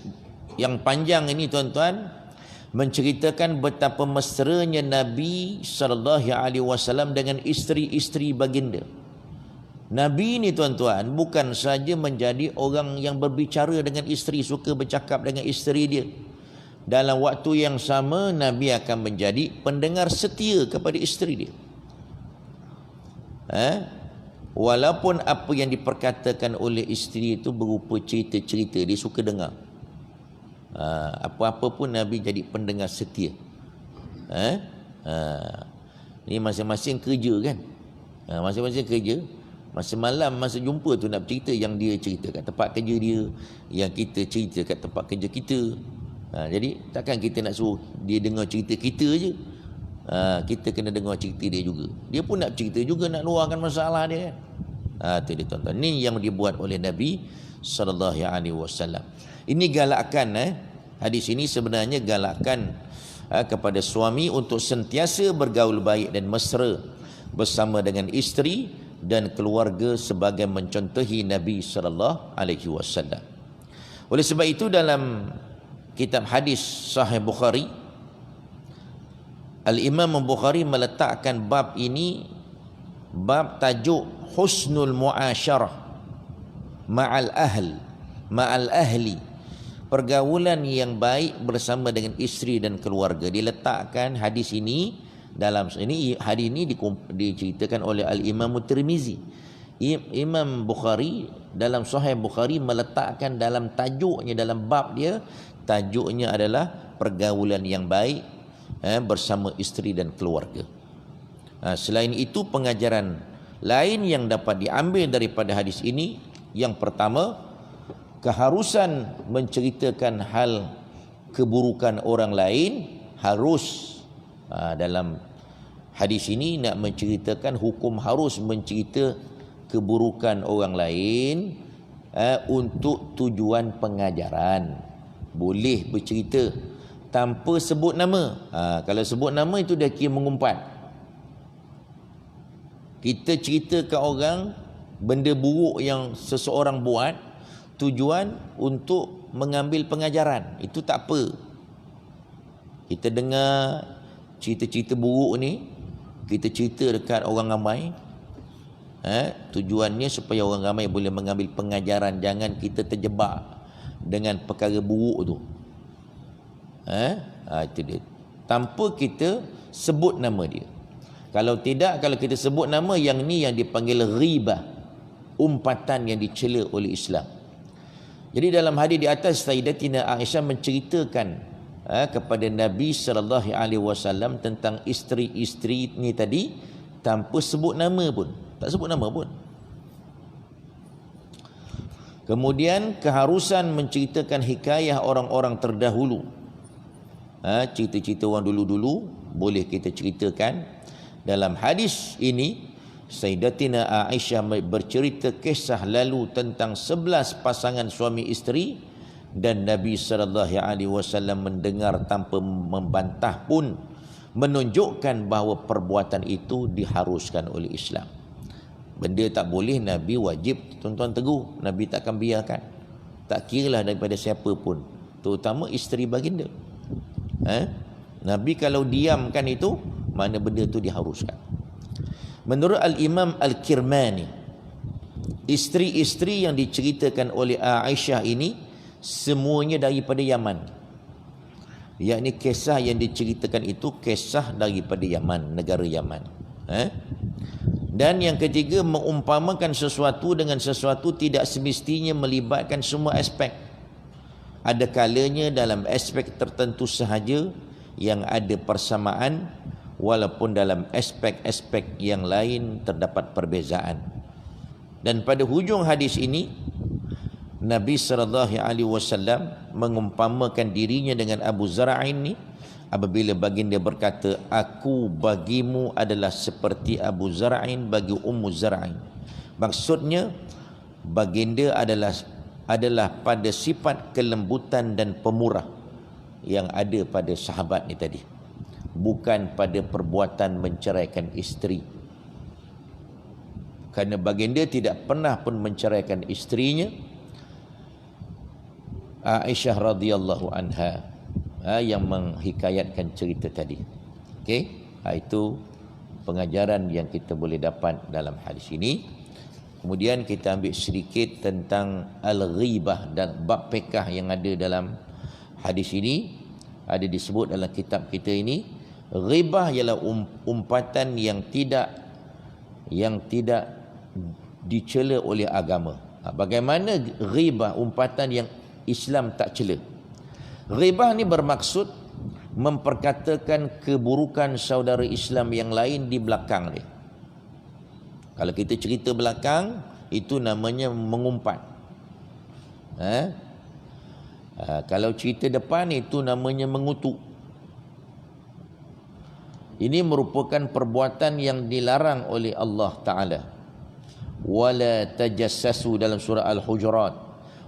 yang panjang ini tuan-tuan menceritakan betapa mesranya Nabi SAW dengan isteri-isteri baginda. Nabi ni tuan-tuan bukan saja menjadi orang yang berbicara dengan isteri, suka bercakap dengan isteri dia. Dalam waktu yang sama Nabi akan menjadi pendengar setia kepada isteri dia. Walaupun apa yang diperkatakan oleh isteri itu berupa cerita-cerita, dia suka dengar. Apa-apa pun Nabi jadi pendengar setia. Ni masing-masing kerja kan. Masing-masing kerja. Masa malam, masa jumpa tu nak cerita yang dia cerita kat tempat kerja dia, yang kita cerita kat tempat kerja kita. Jadi takkan kita nak suruh dia dengar cerita kita je. Kita kena dengar cerita dia juga. Dia pun nak cerita juga, nak luahkan masalah dia kan. Tu dia tuan-tuan. Ni yang dibuat oleh Nabi SAW. Ini galakan hadis ini sebenarnya galakan kepada suami untuk sentiasa bergaul baik dan mesra bersama dengan isteri dan keluarga sebagai mencontohi Nabi SAW. Oleh sebab itu dalam kitab hadis Sahih Bukhari, Al-Imam Bukhari meletakkan bab ini, bab tajuk husnul muasyarah ma'al ahli, pergaulan yang baik bersama dengan isteri dan keluarga. Diletakkan hadis ini dalam ini, hadis ini diceritakan oleh Al-Imam Tirmizi. Imam Bukhari dalam Sahih Bukhari meletakkan dalam tajuknya, dalam bab dia, tajuknya adalah pergaulan yang baik bersama isteri dan keluarga. Selain itu, pengajaran lain yang dapat diambil daripada hadis ini, yang pertama, keharusan menceritakan hal keburukan orang lain. Harus dalam hadis ini nak menceritakan hukum harus mencerita keburukan orang lain untuk tujuan pengajaran. Boleh bercerita tanpa sebut nama. Kalau sebut nama itu dah kira mengumpat. Kita cerita ke orang benda buruk yang seseorang buat, tujuan untuk mengambil pengajaran, itu tak apa. Kita dengar cerita-cerita buruk ni, kita cerita dekat orang ramai, tujuannya supaya orang ramai boleh mengambil pengajaran. Jangan kita terjebak dengan perkara buruk tu. Itu dia. Tanpa kita sebut nama dia. Kalau tidak, kalau kita sebut nama, yang ni yang dipanggil ghibah, umpatan yang dicela oleh Islam. Jadi dalam hadis di atas, Sayyidatina Aisyah menceritakan kepada Nabi SAW tentang isteri-isteri ni tadi tanpa sebut nama pun. Tak sebut nama pun. Kemudian keharusan menceritakan hikayah orang-orang terdahulu. Cerita-cerita orang dulu-dulu boleh kita ceritakan. Dalam hadis ini, Sayyidatina Aisyah bercerita kisah lalu tentang 11 pasangan suami isteri, dan Nabi SAW mendengar tanpa membantah pun, menunjukkan bahawa perbuatan itu diharuskan oleh Islam. Benda tak boleh, Nabi wajib tuan-tuan tegur. Nabi takkan biarkan. Tak kiralah daripada siapa pun, terutama isteri baginda. Nabi kalau diamkan itu, mana benda itu diharuskan. Menurut Al-Imam Al-Kirmani, isteri-isteri yang diceritakan oleh Aisyah ini semuanya daripada Yaman. Yakni kisah yang diceritakan itu kisah daripada Yaman, negara Yaman. Dan yang ketiga, mengumpamakan sesuatu dengan sesuatu tidak semestinya melibatkan semua aspek. Ada kalanya dalam aspek tertentu sahaja yang ada persamaan, walaupun dalam aspek-aspek yang lain terdapat perbezaan. Dan pada hujung hadis ini, Nabi SAW mengumpamakan dirinya dengan Abu Zar'in ni, apabila baginda berkata, aku bagimu adalah seperti Abu Zar'in bagi Ummu Zar'in. Maksudnya, baginda adalah pada sifat kelembutan dan pemurah yang ada pada sahabat ni tadi, bukan pada perbuatan menceraikan isteri. Kerana baginda tidak pernah pun menceraikan isterinya, Aisyah radhiyallahu anha yang menghikayatkan cerita tadi. Okey, itu pengajaran yang kita boleh dapat dalam hadis ini. Kemudian kita ambil sedikit tentang al-ghibah dan bab fiqh yang ada dalam hadis ini. Ada disebut dalam kitab kita ini, ghibah ialah umpatan yang tidak dicela oleh agama. Bagaimana ghibah, umpatan yang Islam tak cela? Ghibah ni bermaksud memperkatakan keburukan saudara Islam yang lain di belakang dia. Kalau kita cerita belakang, itu namanya mengumpat. Kalau cerita depan, itu namanya mengutuk. Ini merupakan perbuatan yang dilarang oleh Allah Ta'ala. Wala tajassasu dalam surah Al-Hujurat.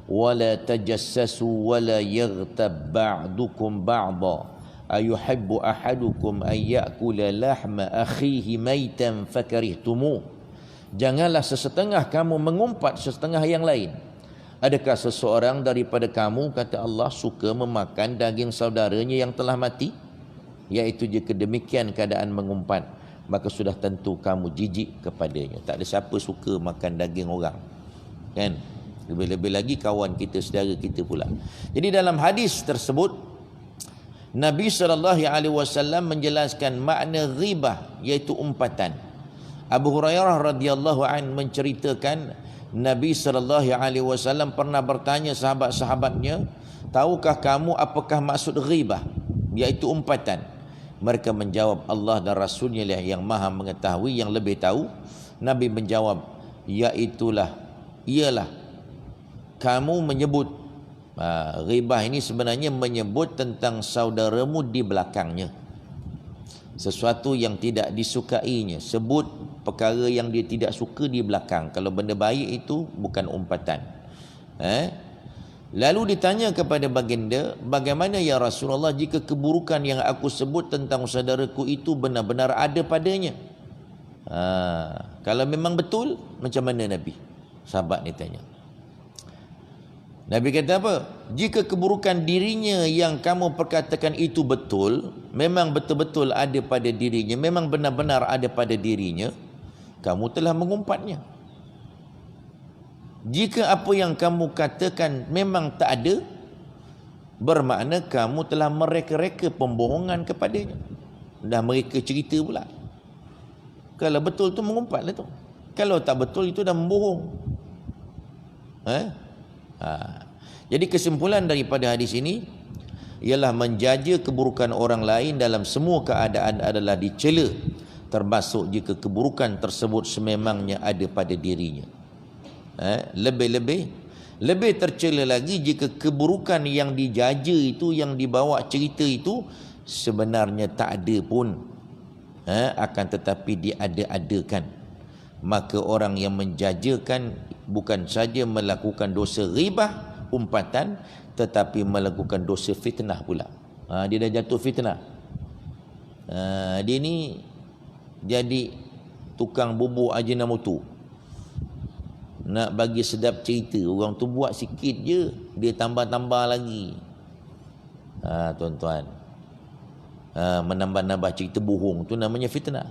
Wala tajassasu wala yaghtab ba'dukum ba'da. Ayuhibbu ahadukum an ya'kula lahma akhihi maitan fakarihtumu. Janganlah sesetengah kamu mengumpat sesetengah yang lain. Adakah seseorang daripada kamu, kata Allah, suka memakan daging saudaranya yang telah mati? Iaitu jika demikian keadaan mengumpat, maka sudah tentu kamu jijik kepadanya. Tak ada siapa suka makan daging orang, kan? Lebih-lebih lagi kawan kita, saudara kita pula. Jadi dalam hadis tersebut, Nabi SAW menjelaskan makna ghibah, iaitu umpatan. Abu Hurairah radhiyallahu an menceritakan Nabi SAW pernah bertanya sahabat-sahabatnya, tahukah kamu apakah maksud ghibah, iaitu umpatan? Mereka menjawab, Allah dan Rasulnya lah yang maha mengetahui, yang lebih tahu. Nabi menjawab, ialah kamu menyebut, ghibah ini sebenarnya menyebut tentang saudaramu di belakangnya, sesuatu yang tidak disukainya. Sebut perkara yang dia tidak suka di belakang. Kalau benda baik itu bukan umpatan. Lalu ditanya kepada baginda, bagaimana ya Rasulullah jika keburukan yang aku sebut tentang saudaraku itu benar-benar ada padanya? Kalau memang betul, macam mana Nabi? Sahabat ni tanya. Nabi kata apa? Jika keburukan dirinya yang kamu perkatakan itu betul, memang betul-betul ada pada dirinya, memang benar-benar ada pada dirinya, kamu telah mengumpatnya. Jika apa yang kamu katakan memang tak ada, bermakna kamu telah mereka-reka pembohongan kepadanya. Dah mereka cerita pula. Kalau betul tu mengumpatlah tu. Kalau tak betul itu dah membohong. Jadi kesimpulan daripada hadis ini ialah menjaja keburukan orang lain dalam semua keadaan adalah dicela, termasuk jika keburukan tersebut sememangnya ada pada dirinya. Lebih tercela lagi jika keburukan yang dijaja itu, yang dibawa cerita itu sebenarnya tak ada pun, akan tetapi diada-adakan. Maka orang yang menjajakan bukan saja melakukan dosa ghibah, umpatan, tetapi melakukan dosa fitnah pula. Dia dah jatuh fitnah. Dia ni jadi tukang bubur Ajinomoto. Nak bagi sedap cerita, orang tu buat sikit je, dia tambah-tambah lagi. Tuan-tuan, menambah-nambah cerita bohong tu namanya fitnah.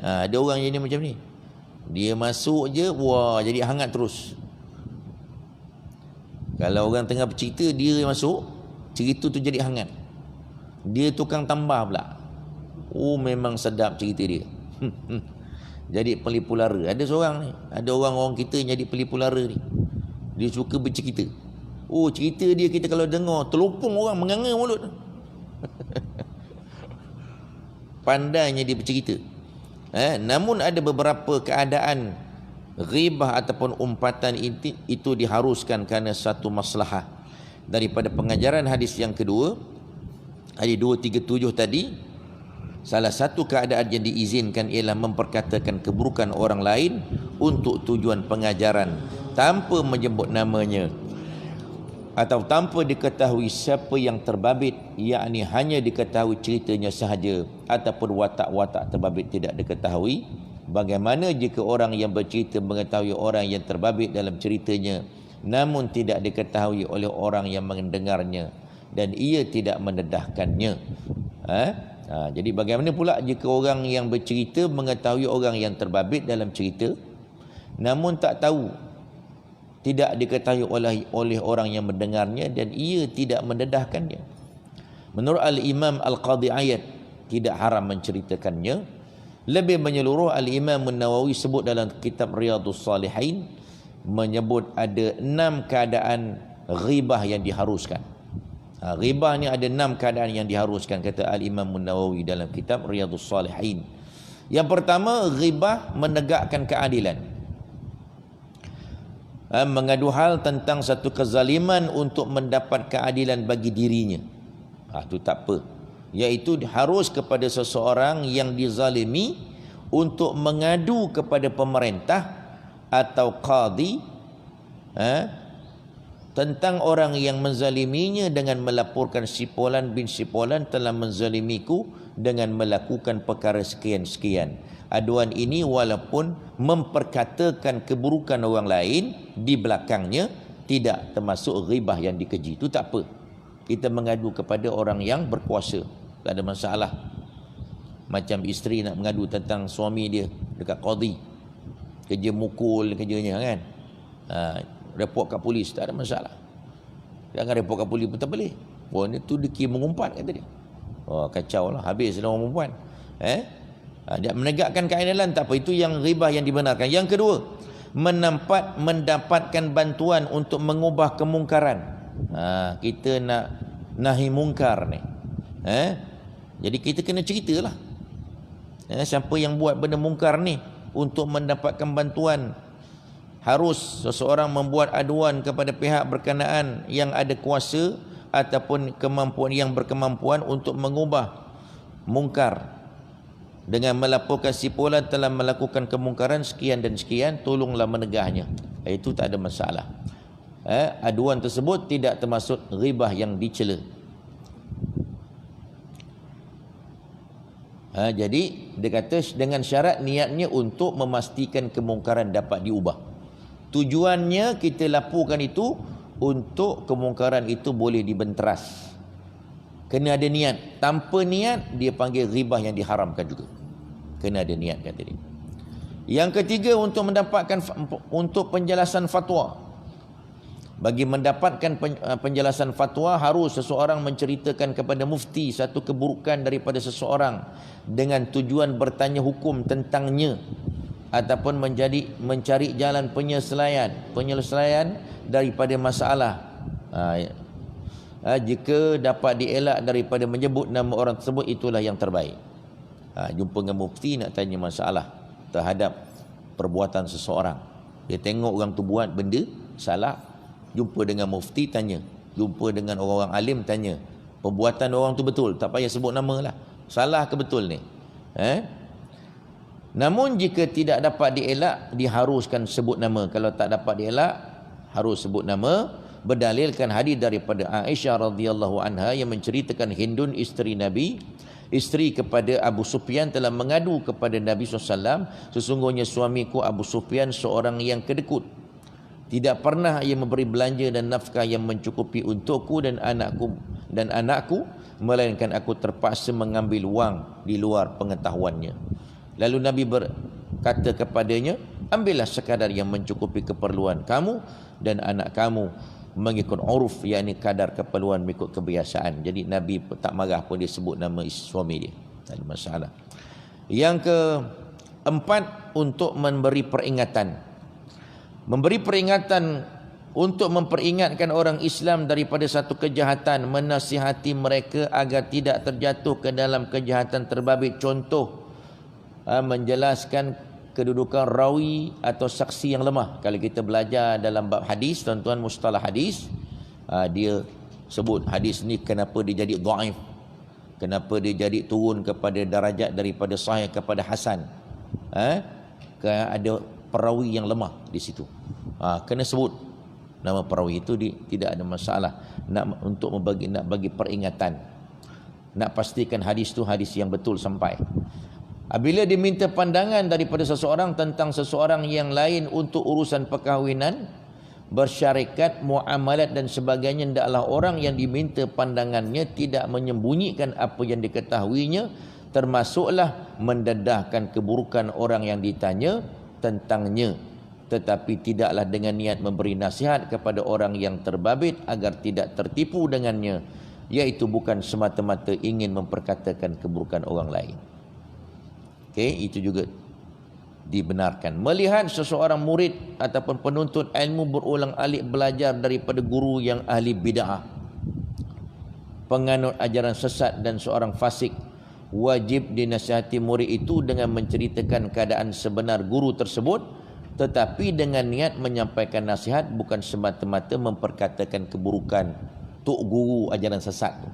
Ada orang yang ni macam ni. Dia masuk je, wah, jadi hangat terus. Kalau orang tengah bercerita, dia masuk, cerita tu jadi hangat. Dia tukang tambah pula. Oh, memang sedap cerita dia. Jadi pelipu lara. Ada seorang ni, ada orang-orang kita yang jadi pelipu lara ni. Dia suka bercerita. Oh, cerita dia kita kalau dengar, terlopong orang, menganga mulut. Pandainya dia bercerita. Namun ada beberapa keadaan ghibah ataupun umpatan itu diharuskan kerana satu maslahah. Daripada pengajaran hadis yang kedua, hadis 237 tadi, salah satu keadaan yang diizinkan ialah memperkatakan keburukan orang lain untuk tujuan pengajaran tanpa menyebut namanya atau tanpa diketahui siapa yang terbabit, yakni hanya diketahui ceritanya sahaja ataupun watak-watak terbabit tidak diketahui. Bagaimana jika orang yang bercerita mengetahui orang yang terbabit dalam ceritanya namun tidak diketahui oleh orang yang mendengarnya dan ia tidak mendedahkannya. Jadi bagaimana pula jika orang yang bercerita mengetahui orang yang terbabit dalam cerita namun tak tahu, tidak diketahui oleh orang yang mendengarnya dan ia tidak mendedahkannya. Menurut Al-Imam Al-Qadhi Iyad tidak haram menceritakannya. Lebih menyeluruh, Al-Imam An-Nawawi sebut dalam kitab Riyadhus Salihin, menyebut ada 6 keadaan ghibah yang diharuskan. Ghibah ni ada 6 keadaan yang diharuskan, kata Al-Imam An-Nawawi dalam kitab Riyadhus Salihin. Yang pertama, ghibah menegakkan keadilan. Mengadu hal tentang satu kezaliman untuk mendapat keadilan bagi dirinya. Itu tak apa. Iaitu harus kepada seseorang yang dizalimi untuk mengadu kepada pemerintah atau qadi tentang orang yang menzaliminya dengan melaporkan si Fulan bin si Fulan telah menzalimiku dengan melakukan perkara sekian-sekian. Aduan ini walaupun memperkatakan keburukan orang lain di belakangnya tidak termasuk ghibah yang dikeji. Itu tak apa. Kita mengadu kepada orang yang berkuasa, tak ada masalah. Macam isteri nak mengadu tentang suami dia dekat qadi, kerja mukul kerjanya kan, report kat polis, tak ada masalah. Jangan report kat polis pun tak boleh. Ni tu deki mengumpat kata dia. Kacau lah, habis lah orang perempuan. Dia menegakkan keadilan, tak apa. Itu yang ghibah yang dibenarkan. Yang kedua, mendapatkan bantuan untuk mengubah kemungkaran. Kita nak nahi mungkar ni. Jadi kita kena ceritalah. Siapa yang buat benda mungkar ni, untuk mendapatkan bantuan harus seseorang membuat aduan kepada pihak berkenaan yang ada kuasa ataupun kemampuan yang berkemampuan untuk mengubah mungkar dengan melaporkan si Fulan telah melakukan kemungkaran sekian dan sekian, tolonglah menegahnya. Itu tak ada masalah. Aduan tersebut tidak termasuk ghibah yang dicela. Jadi dia kata dengan syarat niatnya untuk memastikan kemungkaran dapat diubah. Tujuannya kita laporkan itu untuk kemungkaran itu boleh dibenteras. Kena ada niat. Tanpa niat dia panggil ghibah yang diharamkan juga. Kena ada niat, kata dia. Yang ketiga, untuk penjelasan fatwa. Bagi mendapatkan penjelasan fatwa, harus seseorang menceritakan kepada mufti satu keburukan daripada seseorang dengan tujuan bertanya hukum tentangnya ataupun mencari jalan penyelesaian daripada masalah. Jika dapat dielak daripada menyebut nama orang tersebut, itulah yang terbaik. Jumpa dengan mufti nak tanya masalah terhadap perbuatan seseorang. Dia tengok orang tu buat benda salah, jumpa dengan mufti tanya, jumpa dengan orang-orang alim tanya, perbuatan orang tu betul, tak payah sebut nama lah, salah ke betul ni. Namun jika tidak dapat dielak, diharuskan sebut nama. Kalau tak dapat dielak, harus sebut nama. Berdalilkan hadis daripada Aisyah radhiyallahu anha yang menceritakan Hindun isteri Nabi, isteri kepada Abu Sufyan, telah mengadu kepada Nabi SAW, sesungguhnya suamiku Abu Sufyan seorang yang kedekut. Tidak pernah ia memberi belanja dan nafkah yang mencukupi untukku dan anakku, melainkan aku terpaksa mengambil wang di luar pengetahuannya. Lalu Nabi berkata kepadanya, ambillah sekadar yang mencukupi keperluan kamu dan anak kamu mengikut uruf, yakni kadar keperluan mengikut kebiasaan. Jadi Nabi tak marah pun dia sebut nama suami dia, tak ada masalah. Yang keempat, untuk memberi peringatan. Memberi peringatan untuk memperingatkan orang Islam daripada satu kejahatan, menasihati mereka agar tidak terjatuh ke dalam kejahatan terbabit. Contoh, menjelaskan kedudukan rawi atau saksi yang lemah. Kalau kita belajar dalam bab hadis, tuan-tuan, mustalah hadis, dia sebut hadis ni kenapa dia jadi dhaif, kenapa dia jadi turun kepada darajat daripada sahih kepada hasan. Kerana ada perawi yang lemah di situ. Kena sebut nama perawi itu, tidak ada masalah. Untuk bagi peringatan, nak pastikan hadis tu hadis yang betul sampai. Apabila diminta pandangan daripada seseorang tentang seseorang yang lain untuk urusan perkahwinan, bersyarikat, muamalat dan sebagainya, hendaklah orang yang diminta pandangannya tidak menyembunyikan apa yang diketahuinya, termasuklah mendedahkan keburukan orang yang ditanya tentangnya, tetapi tidaklah dengan niat memberi nasihat kepada orang yang terbabit agar tidak tertipu dengannya, iaitu bukan semata-mata ingin memperkatakan keburukan orang lain. Okey, itu juga dibenarkan. Melihat seseorang murid ataupun penuntut ilmu berulang-alik belajar daripada guru yang ahli bid'ah, penganut ajaran sesat dan seorang fasik, wajib dinasihati murid itu dengan menceritakan keadaan sebenar guru tersebut, tetapi dengan niat menyampaikan nasihat, bukan semata-mata memperkatakan keburukan tok guru ajaran sesat tu.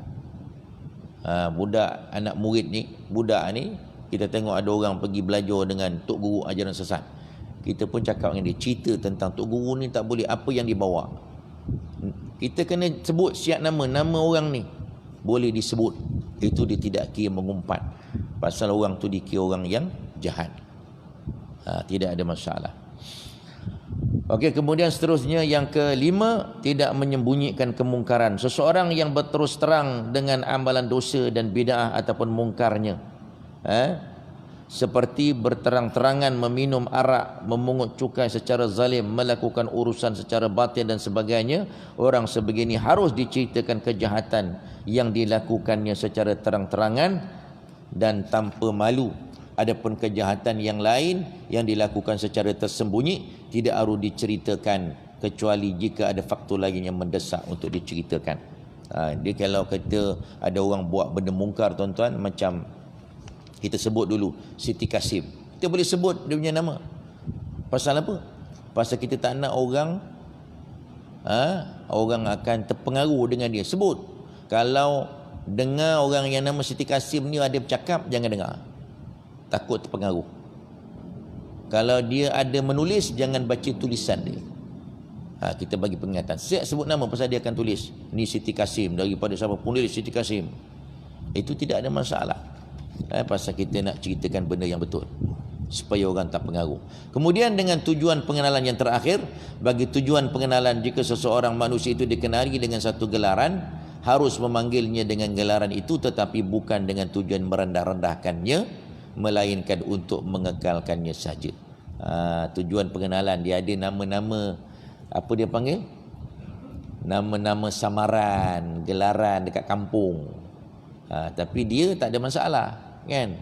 Budak anak murid ni, budak ni, kita tengok ada orang pergi belajar dengan tok guru ajaran sesat, kita pun cakap dengan dia, cerita tentang tok guru ni tak boleh, apa yang dibawa. Kita kena sebut siap nama orang ni boleh disebut. Itu dia tidak kira mengumpat, pasal orang tu dikira orang yang jahat. Tidak ada masalah. Okey, kemudian seterusnya yang kelima, tidak menyembunyikan kemungkaran. Seseorang yang berterus terang dengan amalan dosa dan bid'ah ataupun mungkarnya, seperti berterang-terangan meminum arak, memungut cukai secara zalim, melakukan urusan secara batil dan sebagainya, orang sebegini harus diceritakan kejahatan yang dilakukannya secara terang-terangan dan tanpa malu. Adapun kejahatan yang lain yang dilakukan secara tersembunyi tidak harus diceritakan, kecuali jika ada faktor lain yang mendesak untuk diceritakan. Dia kalau kata ada orang buat benda mungkar, tuan-tuan, macam kita sebut dulu Siti Kasim, kita boleh sebut dia punya nama. Pasal apa? Pasal kita tak nak orang orang akan terpengaruh dengan dia. Sebut. Kalau dengar orang yang nama Siti Kasim ni ada bercakap, jangan dengar, takut terpengaruh. Kalau dia ada menulis, jangan baca tulisan dia. Kita bagi peringatan. Siap sebut nama, pasal dia akan tulis ni Siti Kasim, daripada siapa penulis Siti Kasim. Itu tidak ada masalah. Pasal kita nak ceritakan benda yang betul, supaya orang tak pengaruh. Kemudian dengan tujuan pengenalan yang terakhir, bagi tujuan pengenalan, jika seseorang manusia itu dikenali dengan satu gelaran, harus memanggilnya dengan gelaran itu, tetapi bukan dengan tujuan merendah-rendahkannya, melainkan untuk mengekalkannya saja. Tujuan pengenalan, dia ada nama-nama, apa dia panggil, nama-nama samaran, gelaran dekat kampung. Tapi dia tak ada masalah, kan?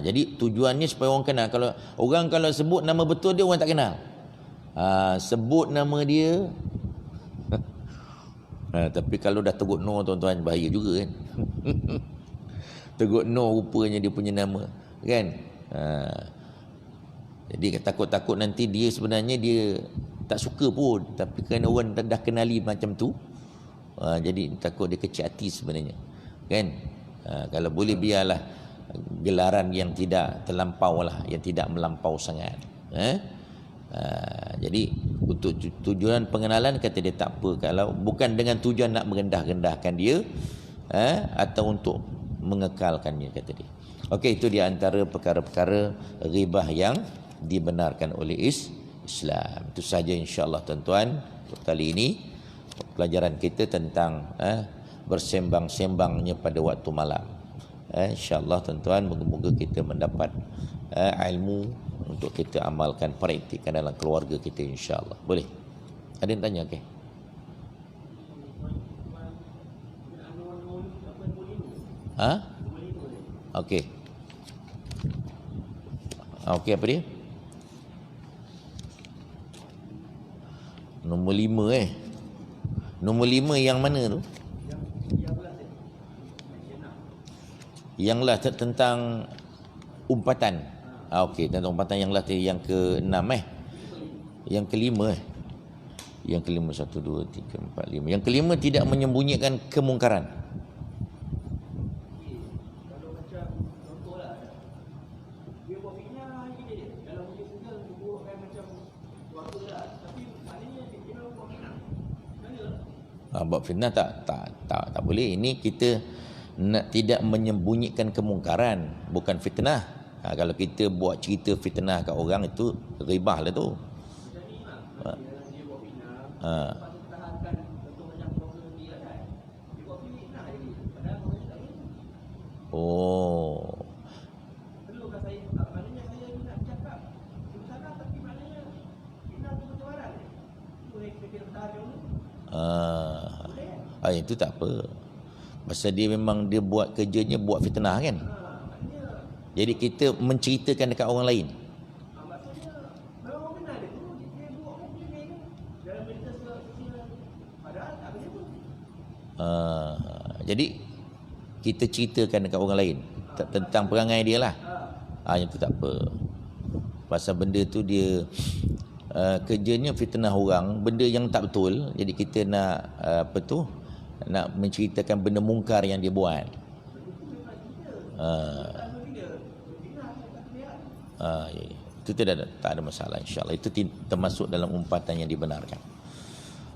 Jadi tujuannya supaya orang kenal. Kalau orang sebut nama betul dia, orang tak kenal. Sebut nama dia tapi kalau dah tegut no, tuan-tuan, bahaya juga, kan? Tegut no rupanya dia punya nama, kan? Jadi takut-takut nanti dia sebenarnya dia tak suka pun, tapi kerana orang dah kenali macam tu, jadi takut dia kecil hati sebenarnya, kan? Kalau boleh biarlah gelaran yang tidak terlampau lah, yang tidak melampau sangat. Jadi untuk tujuan pengenalan, kata dia tak apa, kalau bukan dengan tujuan nak merendah-rendahkan dia, atau untuk mengekalkannya, kata dia. Okey, itu di antara perkara-perkara ghibah yang dibenarkan oleh Islam. Itu saja insya-Allah, tuan-tuan, kali ini pelajaran kita tentang bersembang-sembangnya pada waktu malam. InsyaAllah, tuan-tuan, moga-moga kita mendapat ilmu untuk kita amalkan, praktikkan dalam keluarga kita, insyaAllah. Boleh? Ada yang tanya? Okey. Okey. Okey, apa dia? Nombor 5 Nombor 5 yang mana tu? Yang lah tentang umpatan. Okey, tentang umpatan yang lah yang ke-6 Yang kelima Yang kelima 1 2 3 4 5. Yang kelima, tidak menyembunyikan kemungkaran.
Kalau macam contohlah, dia buat fitnah dia. Kalau dia sudah buatkan macam waktu lah, tapi maknanya dia buat fitnah. Manalah?
Buat fitnah tak boleh. Ini kita nak tidak menyembunyikan kemungkaran, bukan fitnah. Kalau kita buat cerita fitnah kat orang, itu ghibah lah tu.
Lepas tu pertahankan contoh macam broker dia kan. Dia buat pilih nak jadi. Padahal broker tak boleh.
Oh.
Perlukah saya, maknanya saya nak cakap di sana tapi maknanya kita tu bertebaran. Boleh kita pertahankan dulu.
Itu tak apa. Pasal dia memang dia buat kerjanya buat fitnah kan.
Maknanya
Jadi kita menceritakan dekat orang lain.
maksudnya memang orang kenal dia tu. Dia buat kan dia ni dalam berita sosial. Padahal tak boleh pun.
Jadi kita ceritakan dekat orang lain tentang perangai dia lah. Yang tu tak apa. Pasal benda tu dia kerjanya fitnah orang, benda yang tak betul. Jadi kita nak nak menceritakan benda mungkar yang dia buat. Itu tak ada masalah, insya-Allah. Itu termasuk dalam umpatan yang dibenarkan.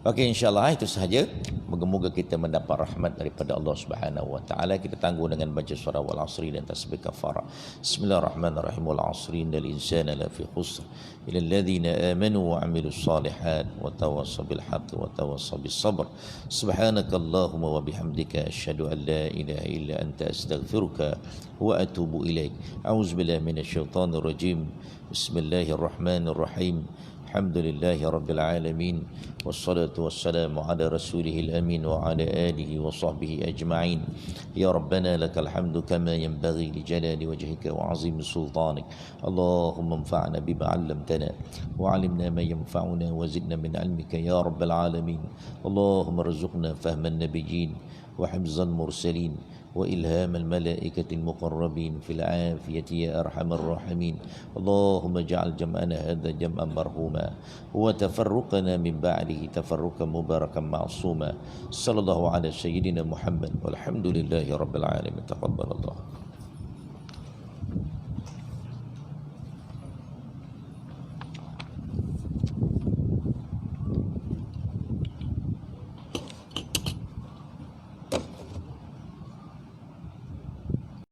Okey, insya-Allah itu sahaja. Moga-moga kita mendapat rahmat daripada Allah Subhanahu wa taala. Kita tangguh dengan baca surah wal asri dan tasbih kafarah. Bismillahirrahmanirrahim. Wal asri innal insana lafi khusr illa alladhina amanu wa 'amilus solihat wa tawassaw bil haqqi wa tawassaw bis sabr. Subhanakallahumma wa bihamdika asyhadu an la ilaha illa anta astaghfiruka wa atubu ilaik. A'udzubillahi minasyaitonir rajim. Bismillahirrahmanirrahim. Alhamdulillahi Rabbil Alamin. Wassalatu wassalamu ala rasulihil amin wa ala alihi wa sahbihi ajma'in. Ya Rabbana lakal hamdu kama yanbaghi li jalali wajhika wa azim sultanik. Allahumma anfa'na bima 'allamtana wa 'allimna ma yanfa'una wa zidna min 'ilmika ya Rabbil Alamin. Allahumma rzuqna fahman nabiyyin wa hifzal mursalin وإلهام الملائكة المقربين في العافية يا أرحم الراحمين. اللهم اجعل جمعنا هذا جمعا مرحوما وتفرقنا من بعده تفرقا مباركا معصوما. صلى الله على سيدنا محمد والحمد لله رب العالمين. تقبل الله.